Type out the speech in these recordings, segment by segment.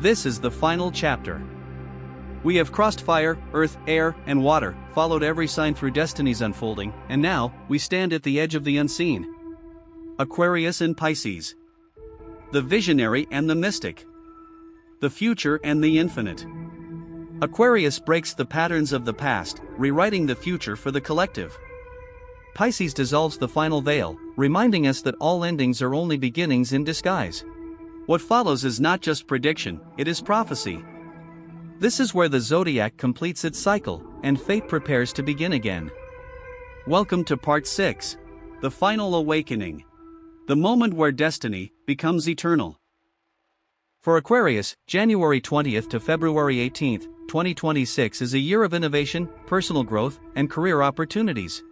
This is the final chapter. We have crossed fire, earth, air, and water, followed every sign through destiny's unfolding, and now, we stand at the edge of the unseen. Aquarius and Pisces. The visionary and the mystic. The future and the infinite. Aquarius breaks the patterns of the past, rewriting the future for the collective. Pisces dissolves the final veil, reminding us that all endings are only beginnings in disguise. What follows is not just prediction, it is prophecy. This is where the zodiac completes its cycle, and fate prepares to begin again. Welcome to Part 6. The Final Awakening. The moment where destiny becomes eternal. For Aquarius, January 20th to February 18th, 2026 is a year of innovation, personal growth, and career opportunities.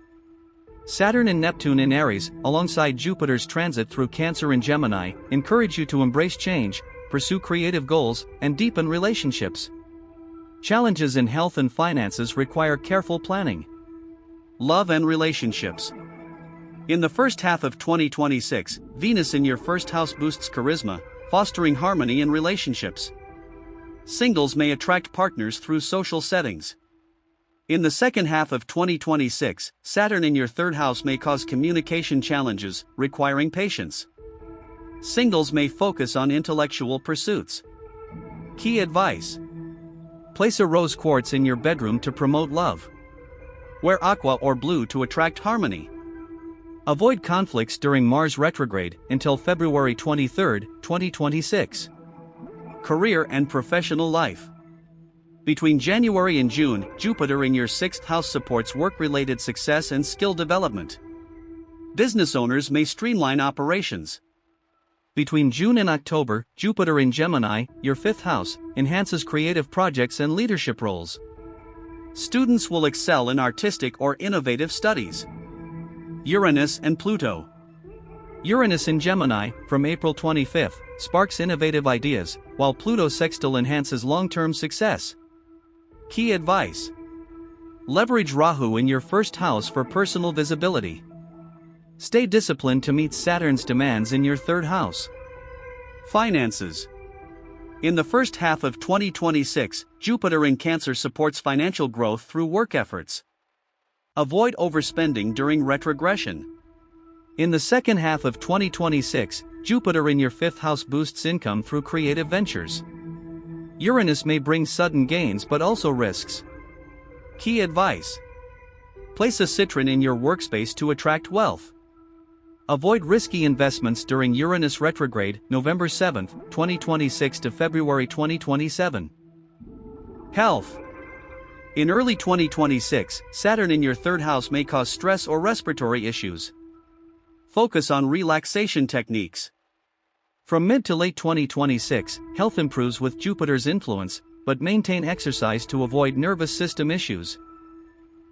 Saturn and Neptune in Aries, alongside Jupiter's transit through Cancer and Gemini, encourage you to embrace change, pursue creative goals, and deepen relationships. Challenges in health and finances require careful planning. Love and relationships. In the first half of 2026, Venus in your first house boosts charisma, fostering harmony in relationships. Singles may attract partners through social settings. In the second half of 2026, Saturn in your third house may cause communication challenges, requiring patience. Singles may focus on intellectual pursuits. Key advice. Place a rose quartz in your bedroom to promote love. Wear aqua or blue to attract harmony. Avoid conflicts during Mars retrograde until February 23, 2026. Career and professional life. Between January and June, Jupiter in your sixth house supports work-related success and skill development. Business owners may streamline operations. Between June and October, Jupiter in Gemini, your fifth house, enhances creative projects and leadership roles. Students will excel in artistic or innovative studies. Uranus and Pluto. Uranus in Gemini, from April 25, sparks innovative ideas, while Pluto sextile enhances long-term success. Key advice. Leverage Rahu in your first house for personal visibility. Stay disciplined to meet Saturn's demands in your third house. Finances. In the first half of 2026, Jupiter in Cancer supports financial growth through work efforts. Avoid overspending during retrogression. In the second half of 2026, Jupiter in your fifth house boosts income through creative ventures. Uranus may bring sudden gains but also risks. Key advice. Place a citron in your workspace to attract wealth. Avoid risky investments during Uranus retrograde, November 7, 2026 to February 2027. Health. In early 2026, Saturn in your third house may cause stress or respiratory issues. Focus on relaxation techniques. From mid to late 2026, health improves with Jupiter's influence, but maintain exercise to avoid nervous system issues.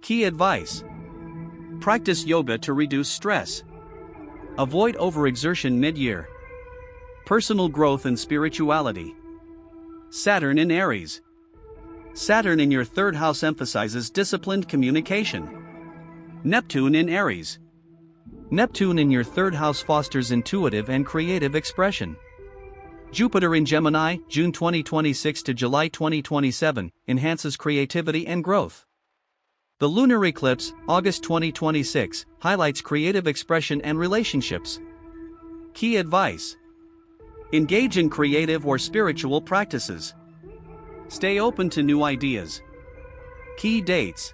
Key advice. Practice yoga to reduce stress. Avoid overexertion mid-year. Personal growth and spirituality. Saturn in Aries. Saturn in your third house emphasizes disciplined communication. Neptune in Aries. Neptune in your third house fosters intuitive and creative expression. Jupiter in Gemini, June 2026 to July 2027, enhances creativity and growth. The lunar eclipse, August 2026, highlights creative expression and relationships. Key advice. Engage in creative or spiritual practices. Stay open to new ideas. Key dates.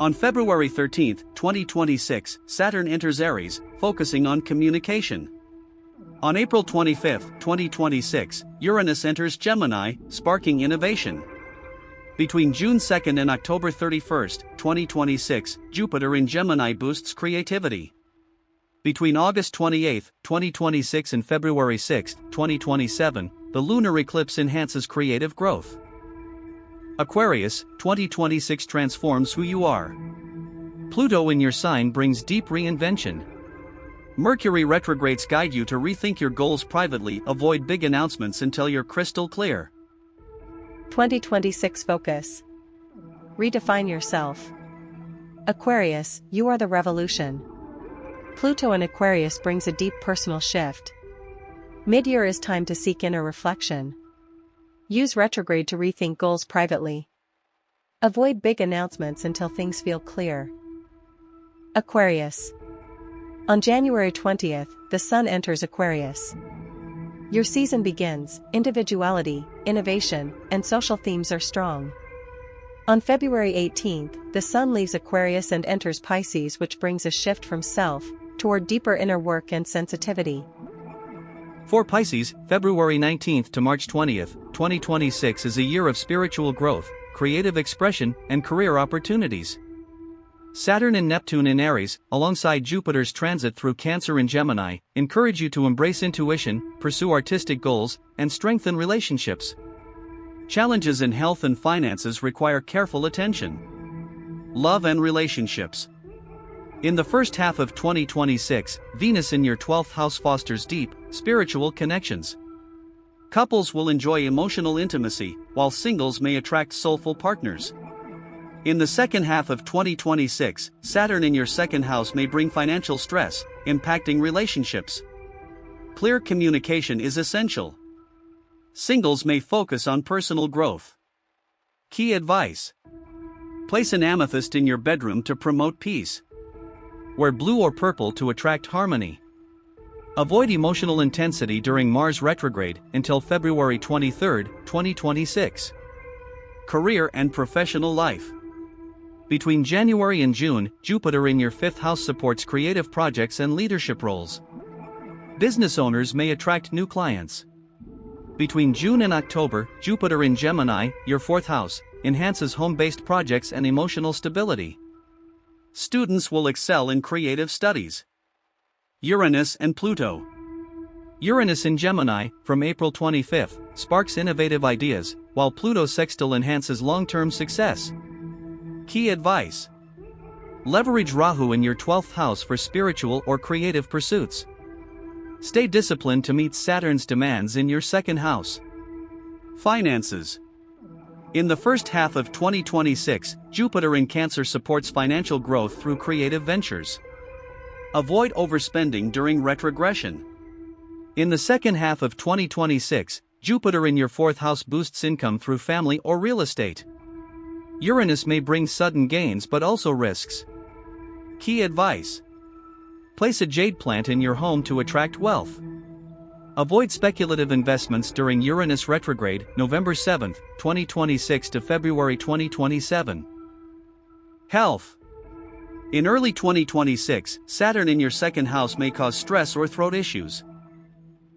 On February 13, 2026, Saturn enters Aries, focusing on communication. On April 25, 2026, Uranus enters Gemini, sparking innovation. Between June 2 and October 31, 2026, Jupiter in Gemini boosts creativity. Between August 28, 2026 and February 6, 2027, the lunar eclipse enhances creative growth. Aquarius, 2026 transforms who you are. Pluto in your sign brings deep reinvention. Mercury retrogrades guide you to rethink your goals privately. Avoid big announcements until you're crystal clear. 2026 focus. Redefine yourself. Aquarius, you are the revolution. Pluto in Aquarius brings a deep personal shift. Mid-year is time to seek inner reflection. Use retrograde to rethink goals privately. Avoid big announcements until things feel clear. Aquarius. On January 20th, the Sun enters Aquarius. Your season begins. Individuality, innovation, and social themes are strong. On February 18th, the Sun leaves Aquarius and enters Pisces, which brings a shift from self toward deeper inner work and sensitivity. For Pisces, February 19th to March 20th, 2026 is a year of spiritual growth, creative expression, and career opportunities. Saturn and Neptune in Aries, alongside Jupiter's transit through Cancer and Gemini, encourage you to embrace intuition, pursue artistic goals, and strengthen relationships. Challenges in health and finances require careful attention. Love and relationships. In the first half of 2026, Venus in your 12th house fosters deep, spiritual connections. Couples will enjoy emotional intimacy, while singles may attract soulful partners. In the second half of 2026, Saturn in your second house may bring financial stress, impacting relationships. Clear communication is essential. Singles may focus on personal growth. Key advice: place an amethyst in your bedroom to promote peace. Wear blue or purple to attract harmony. Avoid emotional intensity during Mars retrograde until February 23, 2026. Career and professional life. Between January and June, Jupiter in your 5th house supports creative projects and leadership roles. Business owners may attract new clients. Between June and October, Jupiter in Gemini, your 4th house, enhances home-based projects and emotional stability. Students will excel in creative studies. Uranus and Pluto. Uranus in Gemini, from April 25, sparks innovative ideas, while Pluto sextile enhances long-term success. Key advice: leverage Rahu in your 12th house for spiritual or creative pursuits. Stay disciplined to meet Saturn's demands in your 2nd house. Finances. In the first half of 2026, Jupiter in Cancer supports financial growth through creative ventures. Avoid overspending during retrogression. In the second half of 2026, Jupiter in your 4th house boosts income through family or real estate. Uranus may bring sudden gains but also risks. Key advice: place a jade plant in your home to attract wealth. Avoid speculative investments during Uranus retrograde, November 7, 2026 to February 2027. Health. In early 2026, Saturn in your 2nd house may cause stress or throat issues.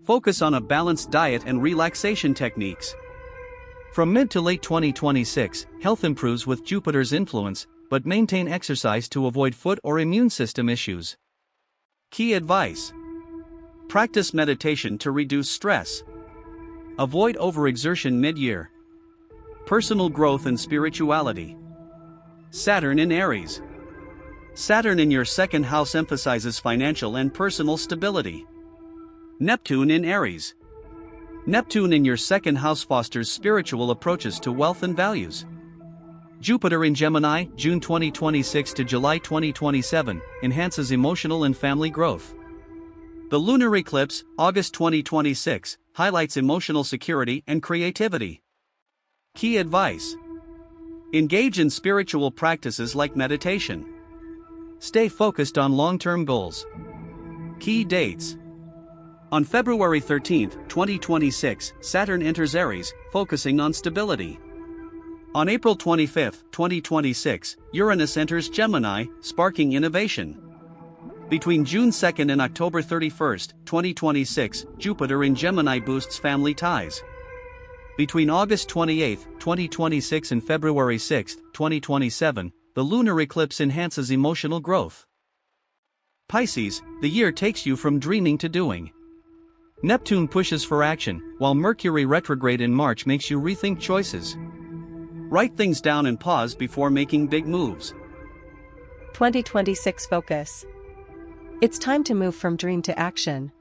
Focus on a balanced diet and relaxation techniques. From mid to late 2026, health improves with Jupiter's influence, but maintain exercise to avoid foot or immune system issues. Key advice: practice meditation to reduce stress. Avoid overexertion mid-year. Personal growth and spirituality. Saturn in Aries. Saturn in your 2nd house emphasizes financial and personal stability. Neptune in Aries. Neptune in your 2nd house fosters spiritual approaches to wealth and values. Jupiter in Gemini, June 2026 to July 2027, enhances emotional and family growth. The lunar eclipse, August 2026, highlights emotional security and creativity. Key advice: engage in spiritual practices like meditation. Stay focused on long-term goals. Key dates: on February 13, 2026, Saturn enters Aries, focusing on stability. On April 25, 2026, Uranus enters Gemini, sparking innovation. Between June 2 and October 31, 2026, Jupiter in Gemini boosts family ties. Between August 28, 2026 and February 6, 2027, the lunar eclipse enhances emotional growth. Pisces, the year takes you from dreaming to doing. Neptune pushes for action, while Mercury retrograde in March makes you rethink choices. Write things down and pause before making big moves. 2026 focus. It's time to move from dream to action.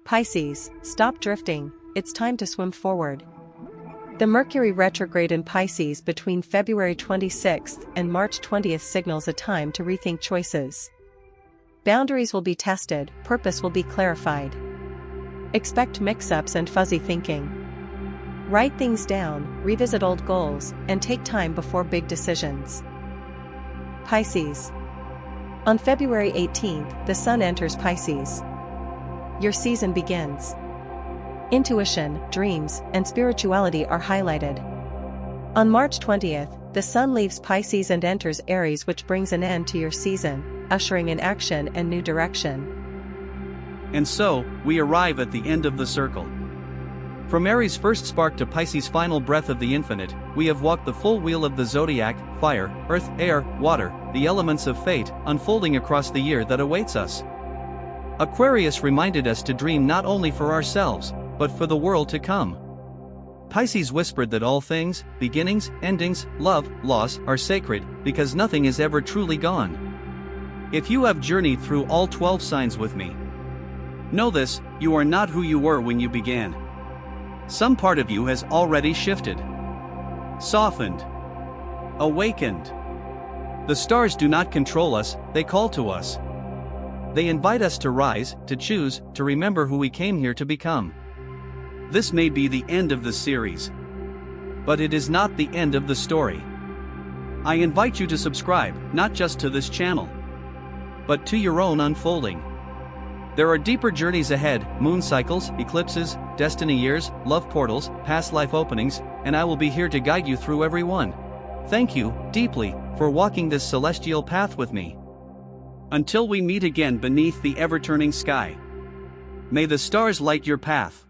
Pisces, stop drifting, it's time to swim forward. The Mercury retrograde in Pisces between February 26th and March 20th signals a time to rethink choices. Boundaries will be tested, purpose will be clarified. Expect mix-ups and fuzzy thinking. Write things down, revisit old goals, and take time before big decisions. Pisces. On February 18th, the Sun enters Pisces. Your season begins. Intuition, dreams, and spirituality are highlighted. On March 20th, the Sun leaves Pisces and enters Aries, which brings an end to your season, ushering in action and new direction. And so, we arrive at the end of the circle. From Aries' first spark to Pisces' final breath of the infinite, we have walked the full wheel of the zodiac: fire, earth, air, water, the elements of fate, unfolding across the year that awaits us. Aquarius reminded us to dream not only for ourselves, but for the world to come. Pisces whispered that all things, beginnings, endings, love, loss, are sacred, because nothing is ever truly gone. If you have journeyed through all 12 signs with me, know this: you are not who you were when you began. Some part of you has already shifted, softened, awakened. The stars do not control us, they call to us. They invite us to rise, to choose, to remember who we came here to become. This may be the end of the series, but it is not the end of the story. I invite you to subscribe, not just to this channel, but to your own unfolding. There are deeper journeys ahead: moon cycles, eclipses, destiny years, love portals, past life openings, and I will be here to guide you through every one. Thank you, deeply, for walking this celestial path with me. Until we meet again beneath the ever-turning sky, may the stars light your path.